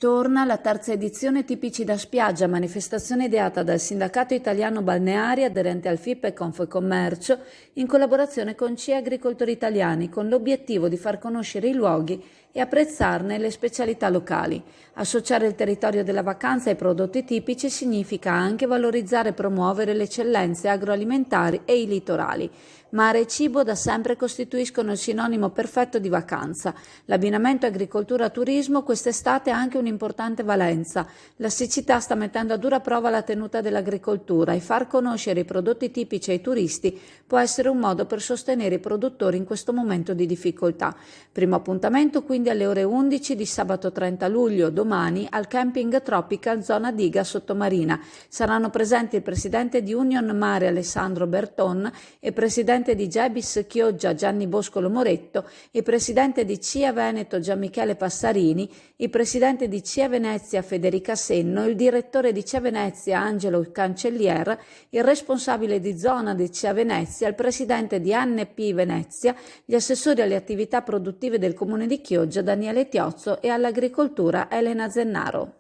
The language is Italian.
Torna la terza edizione Tipici da spiaggia, manifestazione ideata dal Sindacato Italiano Balneari aderente al FIP e Confecommercio in collaborazione con CIE Agricoltori Italiani con l'obiettivo di far conoscere i luoghi e apprezzarne le specialità locali. Associare il territorio della vacanza ai prodotti tipici significa anche valorizzare e promuovere le eccellenze agroalimentari e i litorali. Mare e cibo da sempre costituiscono il sinonimo perfetto di vacanza. L'abbinamento agricoltura-turismo quest'estate ha anche un'importante valenza. La siccità sta mettendo a dura prova la tenuta dell'agricoltura e far conoscere i prodotti tipici ai turisti può essere un modo per sostenere i produttori in questo momento di difficoltà. Primo appuntamento quindi alle ore 11 di sabato 30 luglio, domani, al camping Tropical zona Diga Sottomarina. Saranno presenti il presidente di Union Mare Alessandro Berton e presidente di Gebis Chioggia Gianni Boscolo Moretto, il presidente di CIA Veneto Gianmichele Passarini, il presidente di CIA Venezia Federica Senno, il direttore di CIA Venezia Angelo Cancellier, il responsabile di zona di CIA Venezia, il presidente di ANP Venezia, gli assessori alle attività produttive del comune di Chioggia Daniele Tiozzo e all'agricoltura Elena Zennaro.